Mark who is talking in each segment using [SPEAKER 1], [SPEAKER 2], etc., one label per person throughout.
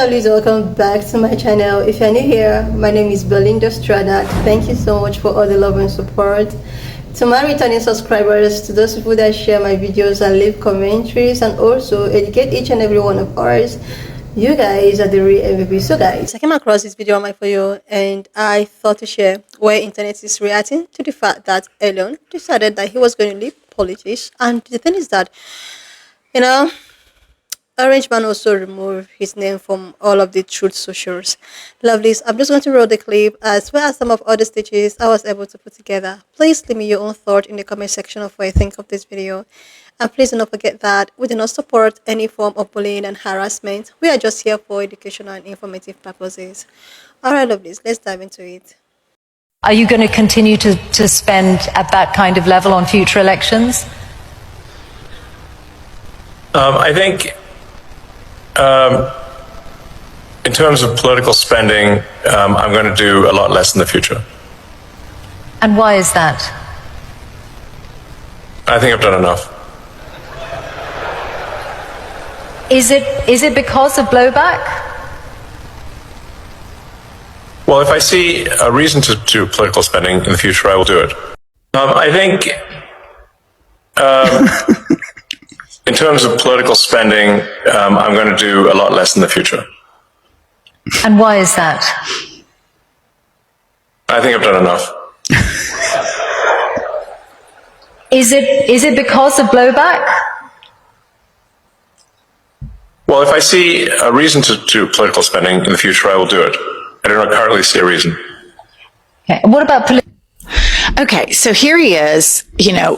[SPEAKER 1] Please welcome back to my channel. If you're new here, my name is Belinda Strada. Thank you so much for all the love and support. To my returning subscribers, to those people that share my videos and leave commentaries and also educate each and every one of ours, you guys are the real MVP. So guys, I came across this video on my For You and I thought to share where internet is reacting to the fact that Elon decided that he was going to leave politics. And the thing is that, you know, Orange Man also removed his name from all of the Truth socials. Lovelies, I'm just going to roll the clip as well as some of other stitches I was able to put together. Please leave me your own thought in the comment section of what you think of this video. And please do not forget that we do not support any form of bullying and harassment. We are just here for educational and informative purposes. Alright, lovelies, let's dive into it.
[SPEAKER 2] Are you going to continue to spend at that kind of level on future elections?
[SPEAKER 3] I think in terms of political spending, I'm going to do a lot less in the future.
[SPEAKER 2] And why is that?
[SPEAKER 3] I think I've done enough.
[SPEAKER 2] Is it because of blowback?
[SPEAKER 3] Well, if I see a reason to do political spending in the future, I will do it. I think in terms of political spending, I'm going to do a lot less in the future.
[SPEAKER 2] And why is that?
[SPEAKER 3] I think I've done enough.
[SPEAKER 2] Is it because of blowback?
[SPEAKER 3] Well, if I see a reason to do political spending in the future, I will do it. I do not currently see a reason.
[SPEAKER 2] Okay. And what about
[SPEAKER 4] Okay, so here he is,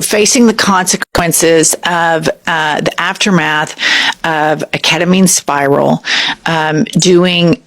[SPEAKER 4] facing the consequences of the aftermath of a ketamine spiral, doing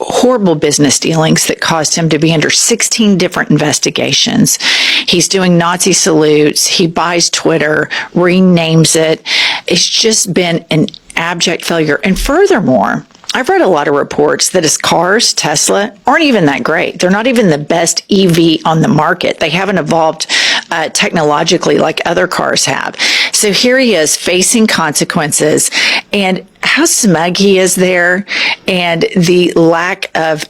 [SPEAKER 4] horrible business dealings that caused him to be under 16 different investigations. He's doing Nazi salutes. He buys Twitter, renames it. It's just been an abject failure. And furthermore, I've read a lot of reports that his cars, Tesla, aren't even that great. They're not even the best EV on the market. They haven't evolved technologically like other cars have. So here he is facing consequences, and how smug he is there, and the lack of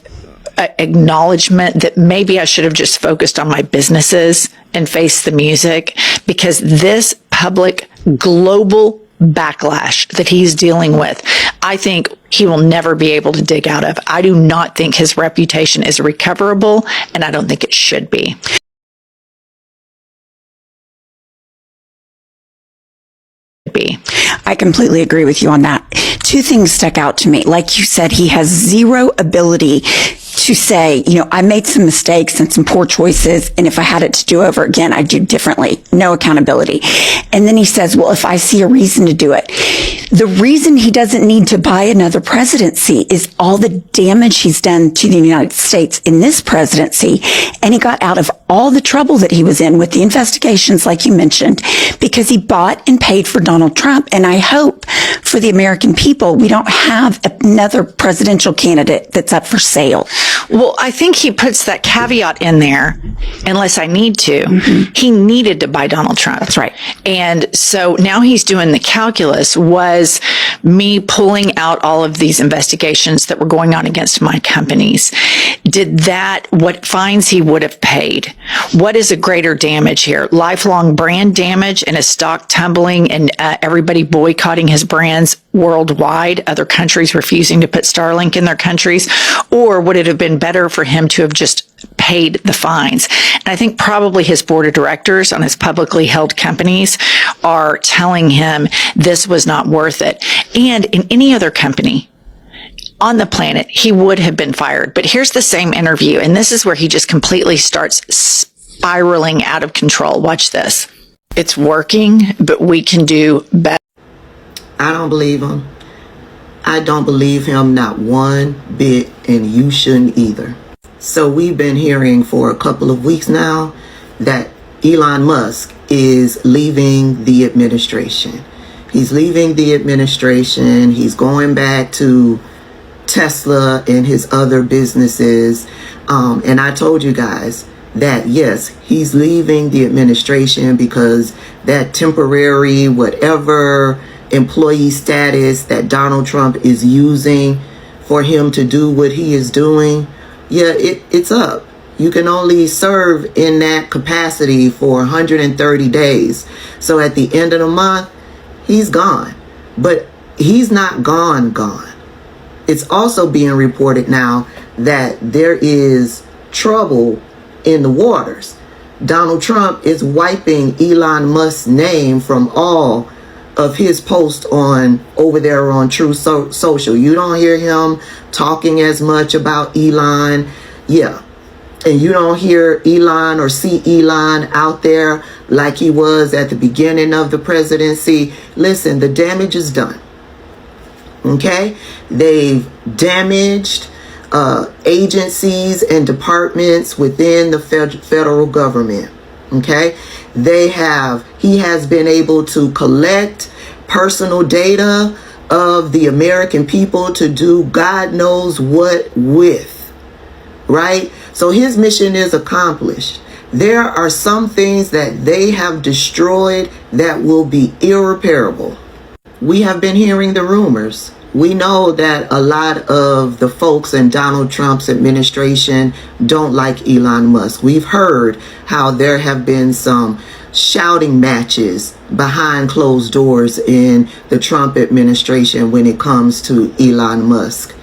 [SPEAKER 4] acknowledgement that maybe I should have just focused on my businesses and faced the music, because this public global backlash that he's dealing with, I think he will never be able to dig out of. I do not think his reputation is recoverable, and I don't think it should be.
[SPEAKER 5] I completely agree with you on that. Two things stuck out to me. Like you said, he has zero ability to say, I made some mistakes and some poor choices, and if I had it to do over again, I'd do differently. No accountability. And then he says, well, if I see a reason to do it. The reason he doesn't need to buy another presidency is all the damage he's done to the United States in this presidency. And he got out of all the trouble that he was in with the investigations, like you mentioned, because he bought and paid for Donald Trump. And I hope for the American people, we don't have another presidential candidate that's up for sale.
[SPEAKER 4] Well, I think he puts that caveat in there, unless I need to. Mm-hmm. He needed to buy Donald Trump.
[SPEAKER 5] That's right. And
[SPEAKER 4] so now he's doing the calculus. Was me pulling out all of these investigations that were going on against my companies, what fines he would have paid? What is a greater damage here? Lifelong brand damage and his stock tumbling and everybody boycotting his brands worldwide, other countries refusing to put Starlink in their countries? Or would it have been better for him to have just paid the fines? And I think probably his board of directors on his publicly held companies are telling him this was not worth it. And in any other company on the planet, he would have been fired. But here's the same interview, and this is where he just completely starts spiraling out of control. Watch this. It's working, but we can do better.
[SPEAKER 6] I don't believe him. I don't believe him not one bit, and you shouldn't either. So we've been hearing for a couple of weeks now that Elon Musk is leaving the administration. He's leaving the administration. He's going back to Tesla and his other businesses. And I told you guys that, yes, he's leaving the administration because that temporary whatever employee status that Donald Trump is using for him to do what he is doing, yeah, it's up. You can only serve in that capacity for 130 days. So at the end of the month, he's gone. But he's not gone. It's also being reported now that there is trouble in the waters. Donald Trump is wiping Elon Musk's name from all of his posts over there on Truth Social. You don't hear him talking as much about Elon. Yeah. And you don't hear Elon or see Elon out there like he was at the beginning of the presidency. Listen, the damage is done. Okay? They've damaged agencies and departments within the federal government. Okay? He has been able to collect personal data of the American people to do God knows what with. Right? So his mission is accomplished. There are some things that they have destroyed that will be irreparable. We have been hearing the rumors. We know that a lot of the folks in Donald Trump's administration don't like Elon Musk. We've heard how there have been some shouting matches behind closed doors in the Trump administration when it comes to Elon Musk,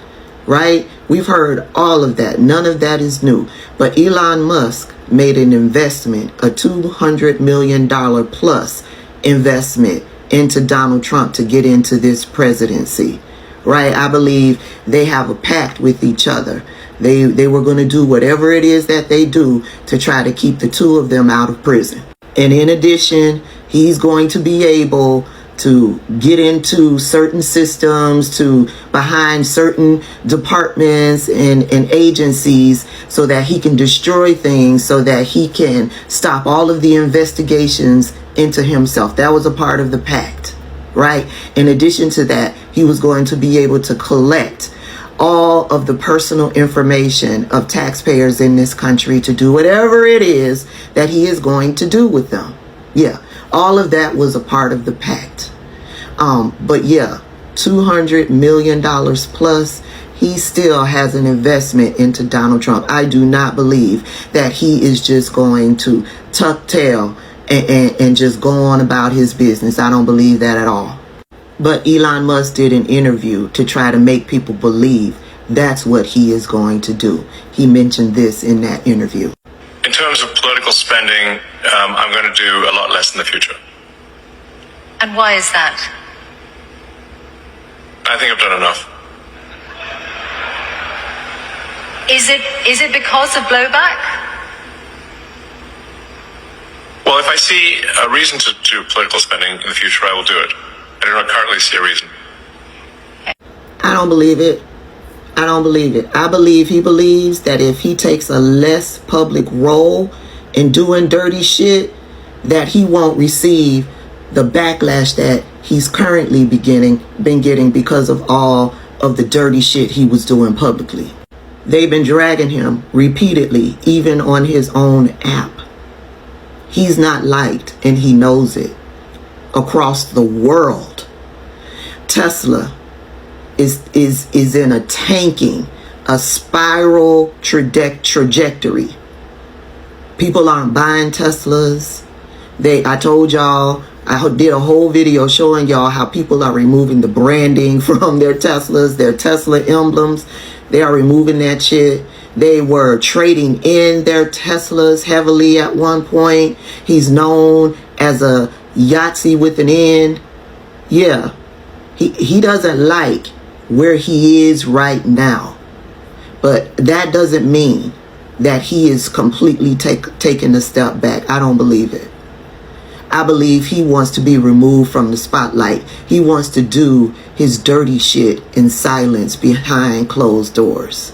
[SPEAKER 6] right? We've heard all of that. None of that is new. But Elon Musk made an investment, a $200 million plus investment into Donald Trump to get into this presidency. Right? I believe they have a pact with each other. They were going to do whatever it is that they do to try to keep the two of them out of prison. And in addition, he's going to be able to get into certain systems, to behind certain departments and agencies so that he can destroy things, so that he can stop all of the investigations into himself. That was a part of the pact. Right? In addition to that, he was going to be able to collect all of the personal information of taxpayers in this country to do whatever it is that he is going to do with them. Yeah, all of that was a part of the pact. But yeah, $200 million plus, he still has an investment into Donald Trump. I do not believe that he is just going to tuck tail and just go on about his business. I don't believe that at all. But Elon Musk did an interview to try to make people believe that's what he is going to do. He mentioned this in that interview.
[SPEAKER 3] In terms of political spending, I'm going to do a lot less in the future.
[SPEAKER 2] And why is that?
[SPEAKER 3] I think I've done enough.
[SPEAKER 2] Is it because of blowback?
[SPEAKER 3] Well, if I see a reason to do political spending in the future, I will do it. I do not currently see a reason.
[SPEAKER 6] I don't believe it. I don't believe it. I believe he believes that if he takes a less public role in doing dirty shit, that he won't receive the backlash that he's currently been getting because of all of the dirty shit he was doing publicly. They've been dragging him repeatedly, even on his own app. He's not liked, and he knows it, across the world. Tesla is in a spiral trajectory. People aren't buying Teslas. I told y'all, I did a whole video showing y'all how people are removing the branding from their Teslas, their Tesla emblems. They are removing that shit. They were trading in their Teslas heavily at one point. He's known as a Yahtzee with an N. Yeah, he doesn't like where he is right now. But that doesn't mean that he is completely taking a step back. I don't believe it. I believe he wants to be removed from the spotlight. He wants to do his dirty shit in silence behind closed doors.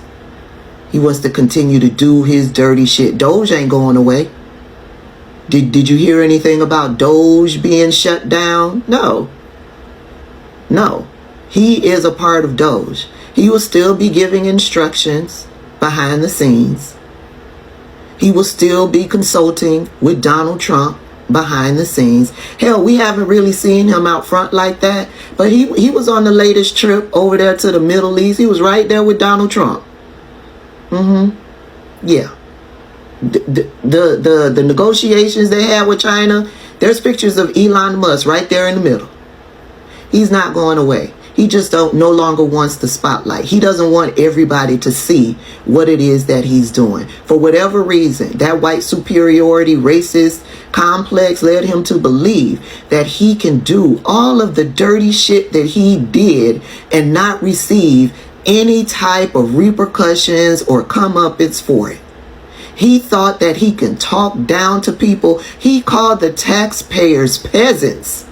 [SPEAKER 6] He wants to continue to do his dirty shit. Doge ain't going away. Did you hear anything about Doge being shut down? No. No. He is a part of Doge. He will still be giving instructions behind the scenes. He will still be consulting with Donald Trump behind the scenes. Hell, we haven't really seen him out front like that, but he was on the latest trip over there to the Middle East. He was right there with Donald Trump. Yeah. The negotiations they had with China, there's pictures of Elon Musk right there in the middle. He's not going away. He just no longer wants the spotlight. He doesn't want everybody to see what it is that he's doing. For whatever reason, that white superiority, racist complex led him to believe that he can do all of the dirty shit that he did and not receive any type of repercussions or comeuppance for it. He thought that he can talk down to people. He called the taxpayers peasants.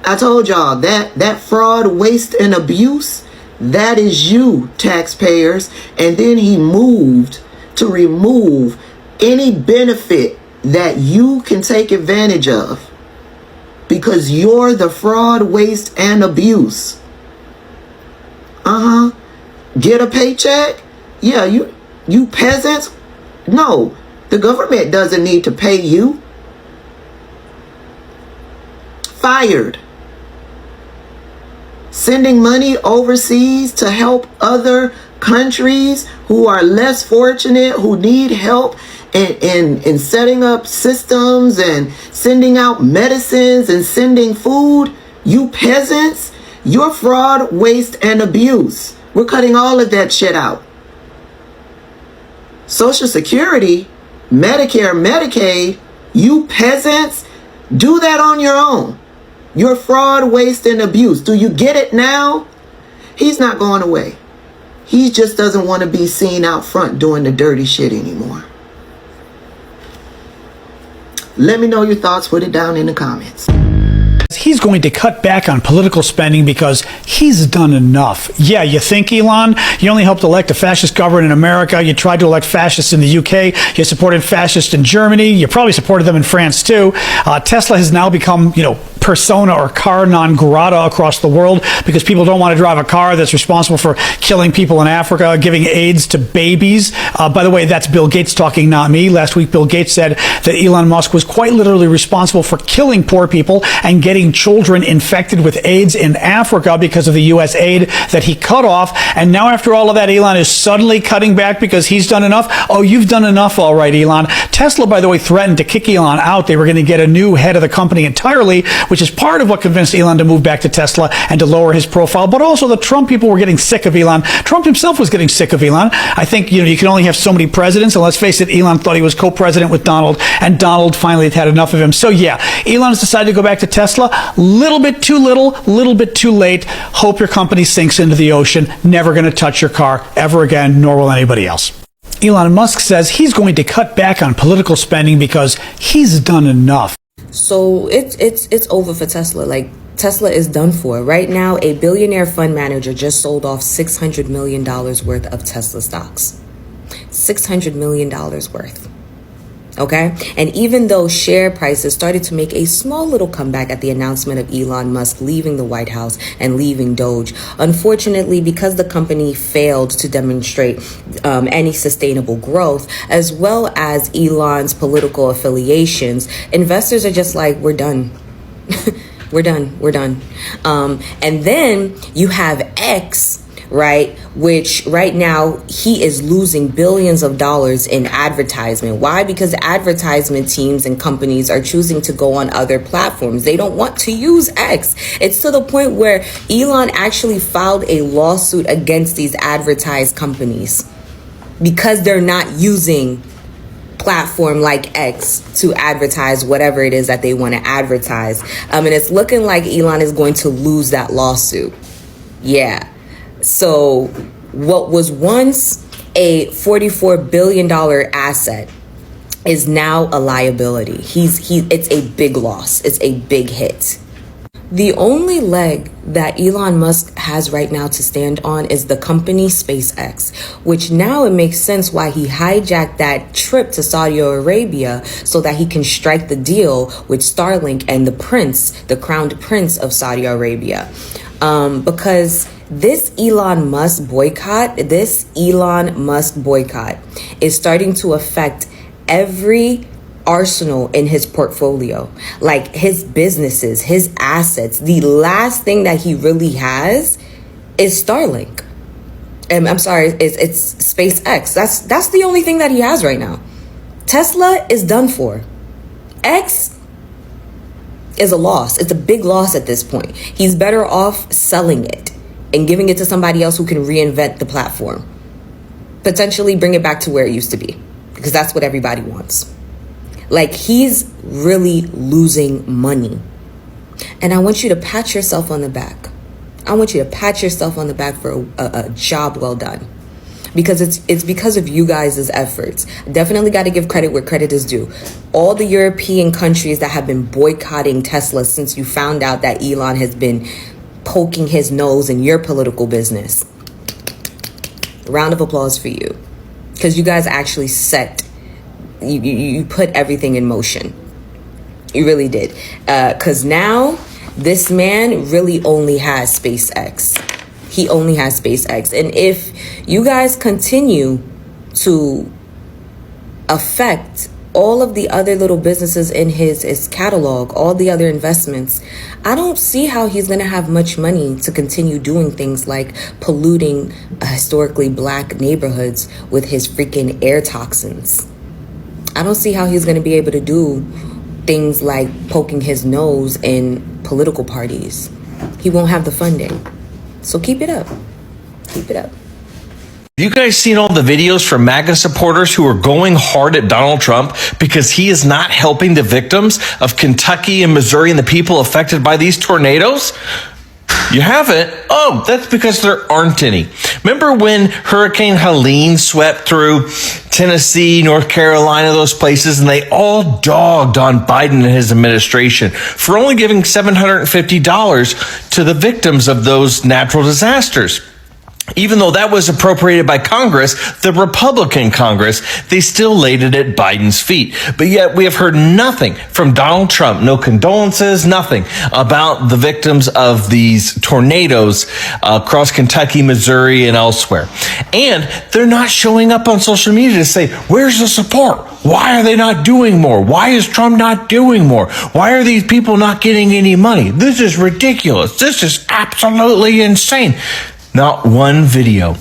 [SPEAKER 6] I told y'all that fraud, waste, and abuse, that is you, taxpayers. And then he moved to remove any benefit that you can take advantage of because you're the fraud, waste, and abuse. Get a paycheck? Yeah, you peasants? No, the government doesn't need to pay you. Fired. Sending money overseas to help other countries who are less fortunate, who need help in setting up systems and sending out medicines and sending food. You peasants, you're fraud, waste, and abuse. We're cutting all of that shit out. Social Security, Medicare, Medicaid, you peasants, do that on your own. You're fraud, waste, and abuse. Do you get it now? He's not going away. He just doesn't want to be seen out front doing the dirty shit anymore. Let me know your thoughts. Put it down in the comments.
[SPEAKER 7] He's going to cut back on political spending because he's done enough. Yeah, you think, Elon? You only helped elect a fascist government in America. You tried to elect fascists in the UK. You supported fascists in Germany. You probably supported them in France, too. Tesla has now become, persona or car non grata across the world because people don't want to drive a car that's responsible for killing people in Africa, giving AIDS to babies. By the way, that's Bill Gates talking, not me. Last week, Bill Gates said that Elon Musk was quite literally responsible for killing poor people and getting children infected with AIDS in Africa because of the U.S. aid that he cut off. And now after all of that, Elon is suddenly cutting back because he's done enough. Oh, you've done enough, all right, Elon. Tesla, by the way, threatened to kick Elon out. They were going to get a new head of the company entirely, which is part of what convinced Elon to move back to Tesla and to lower his profile. But also the Trump people were getting sick of Elon. Trump himself was getting sick of Elon. I think, you can only have so many presidents. And let's face it, Elon thought he was co-president with Donald, and Donald finally had enough of him. So yeah, Elon has decided to go back to Tesla. Little bit too little, little bit too late. Hope your company sinks into the ocean. Never going to touch your car ever again, nor will anybody else. Elon Musk says he's going to cut back on political spending because he's done enough.
[SPEAKER 8] So it's over for Tesla. Like, Tesla is done for. Right now, a billionaire fund manager just sold off $600 million worth of Tesla stocks. $600 million worth. Okay? And even though share prices started to make a small little comeback at the announcement of Elon Musk leaving the White House and leaving Doge, unfortunately, because the company failed to demonstrate any sustainable growth, as well as Elon's political affiliations, investors are just like, we're done. We're done. And then you have X, right, which right now he is losing billions of dollars in advertisement. Why? Because advertisement teams and companies are choosing to go on other platforms. They don't want to use X. It's to the point where Elon actually filed a lawsuit against these advertised companies because they're not using platform like X to advertise whatever it is that they want to advertise. And it's looking like Elon is going to lose that lawsuit. Yeah. So what was once a $44 billion asset is now a liability. It's a big loss. It's a big hit. The only leg that Elon Musk has right now to stand on is the company SpaceX, which now it makes sense why he hijacked that trip to Saudi Arabia so that he can strike the deal with Starlink and the crowned prince of Saudi Arabia. Because this Elon Musk boycott is starting to affect every arsenal in his portfolio, like his businesses, his assets. The last thing that he really has is Starlink. I'm sorry, it's SpaceX. That's the only thing that he has right now. Tesla is done for. X is a loss. It's a big loss at this point. He's better off selling it and giving it to somebody else who can reinvent the platform. Potentially bring it back to where it used to be, because that's what everybody wants. Like, he's really losing money. And I want you to pat yourself on the back. I want you to pat yourself on the back for a job well done. Because it's because of you guys' efforts. Definitely got to give credit where credit is due. All the European countries that have been boycotting Tesla since you found out that Elon has been poking his nose in your political business. Round of applause for you. Because you guys actually you put everything in motion. You really did. Because now this man really only has SpaceX. He only has SpaceX. And if you guys continue to affect all of the other little businesses in his catalog, all the other investments, I don't see how he's going to have much money to continue doing things like polluting historically black neighborhoods with his freaking air toxins. I don't see how he's going to be able to do things like poking his nose in political parties. He won't have the funding. So keep it up. Keep it up.
[SPEAKER 9] Have you guys seen all the videos from MAGA supporters who are going hard at Donald Trump because he is not helping the victims of Kentucky and Missouri and the people affected by these tornadoes? You haven't? Oh, that's because there aren't any. Remember when Hurricane Helene swept through Tennessee, North Carolina, those places, and they all dogged on Biden and his administration for only giving $750 to the victims of those natural disasters? Even though that was appropriated by Congress, the Republican Congress, they still laid it at Biden's feet. But yet we have heard nothing from Donald Trump, no condolences, nothing about the victims of these tornadoes across Kentucky, Missouri, and elsewhere. And they're not showing up on social media to say, where's the support? Why are they not doing more? Why is Trump not doing more? Why are these people not getting any money? This is ridiculous. This is absolutely insane. Not one video,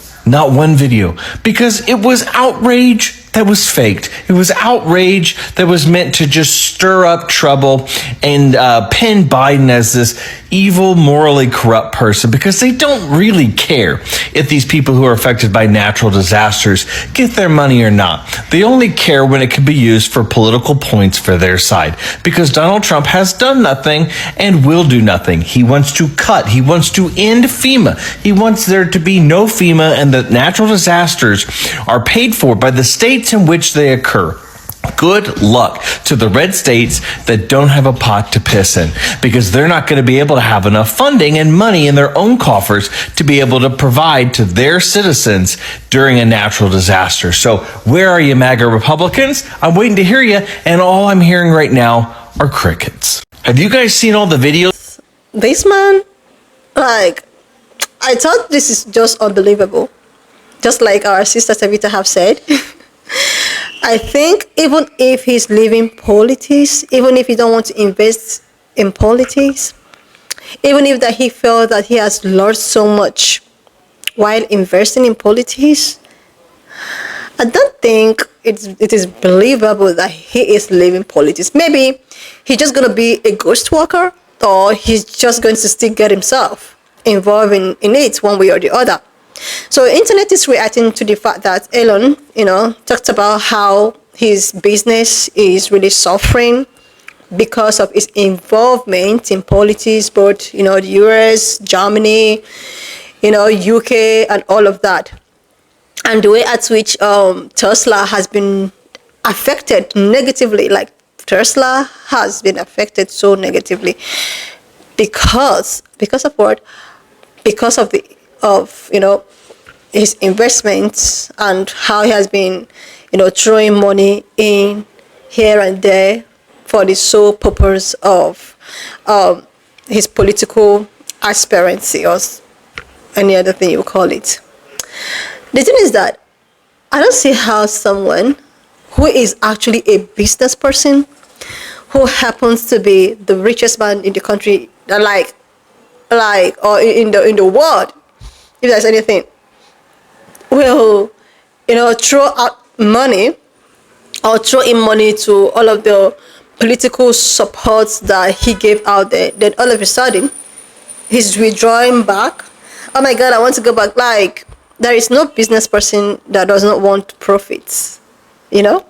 [SPEAKER 9] because it was outrage that was faked. It was outrage that was meant to just stir up trouble and pin Biden as this evil, morally corrupt person, because they don't really care if these people who are affected by natural disasters get their money or not. They only care when it can be used for political points for their side, because Donald Trump has done nothing and will do nothing. He wants to cut. He wants to end FEMA. He wants there to be no FEMA, and that natural disasters are paid for by the states in which they occur. Good luck to the red states that don't have a pot to piss in, because they're not going to be able to have enough funding and money in their own coffers to be able to provide to their citizens during a natural disaster. So where are you, MAGA Republicans? I'm waiting to hear you, and all I'm hearing right now are crickets. Have you guys seen all the videos?
[SPEAKER 1] This man, like, I thought this is just unbelievable. Just like our sister Tavita have said. I think even if he's leaving politics, even if he don't want to invest in politics, even if that he felt that he has lost so much while investing in politics, I don't think it is believable that he is leaving politics. Maybe he's just going to be a ghost worker, or he's just going to still get himself involved in it one way or the other. So internet is reacting to the fact that Elon, talked about how his business is really suffering because of his involvement in politics, both, the US, Germany, UK, and all of that. And the way at which Tesla has been affected negatively, like Tesla has been affected so negatively because of what? Because of his investments and how he has been, throwing money in here and there for the sole purpose of his political aspirancy, or any other thing you call it. The thing is that I don't see how someone who is actually a business person, who happens to be the richest man in the country, like or in the world, if there's anything, will, throw out money or throw in money to all of the political supports that he gave out there, then all of a sudden he's withdrawing back. Oh my God, I want to go back. Like, there is no business person that does not want profits, no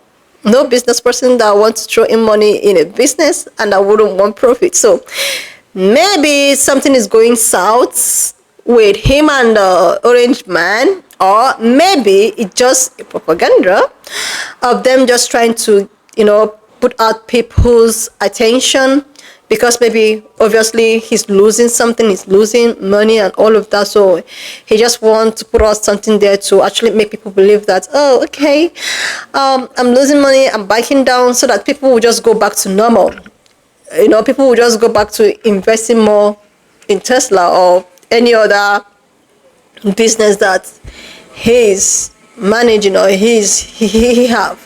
[SPEAKER 1] business person that wants to throw in money in a business and that wouldn't want profit. So maybe something is going south with him and the orange man, or maybe it's just a propaganda of them just trying to, put out people's attention, because maybe obviously he's losing something, he's losing money and all of that. So he just wants to put out something there to actually make people believe that, oh, okay, I'm losing money, I'm backing down, so that people will just go back to normal. People will just go back to investing more in Tesla or any other business that he's managing or he have,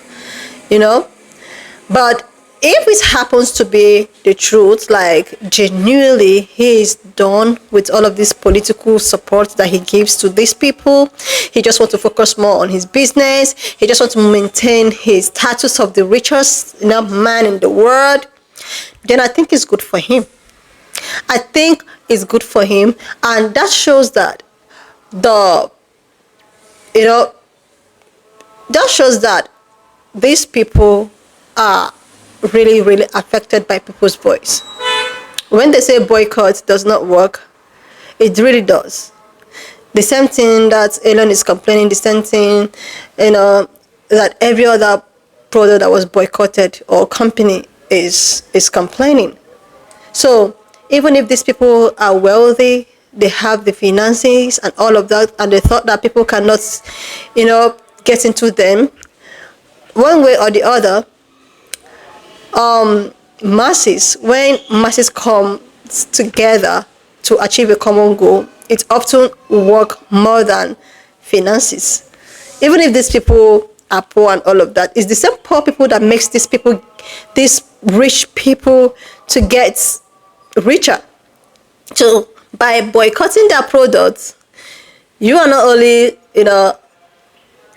[SPEAKER 1] But if it happens to be the truth, like genuinely he is done with all of this political support that he gives to these people, he just wants to focus more on his business, he just wants to maintain his status of the richest man in the world, then I think it's good for him. I think it's good for him, and that shows that these people are really, really affected by people's voice. When they say boycott does not work, it really does. The same thing that Elon is complaining, the same thing, that every other product that was boycotted or company is complaining. So even if these people are wealthy, they have the finances and all of that, and they thought that people cannot, get into them, one way or the other, when masses come together to achieve a common goal, it often work more than finances. Even if these people are poor and all of that, it's the same poor people that makes these rich people to get richer. So by boycotting their products, you are not only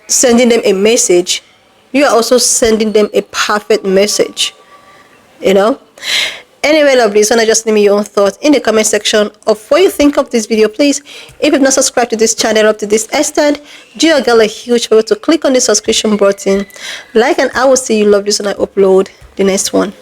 [SPEAKER 1] sending them a message, you are also sending them a perfect message. Anyway, lovelies, and I just leave me your own thoughts in the comment section of what you think of this video. Please, if you've not subscribed to this channel up to this extent, do your girl a huge favor to click on the subscription button, like, and I will see you, lovelies, when I upload the next one.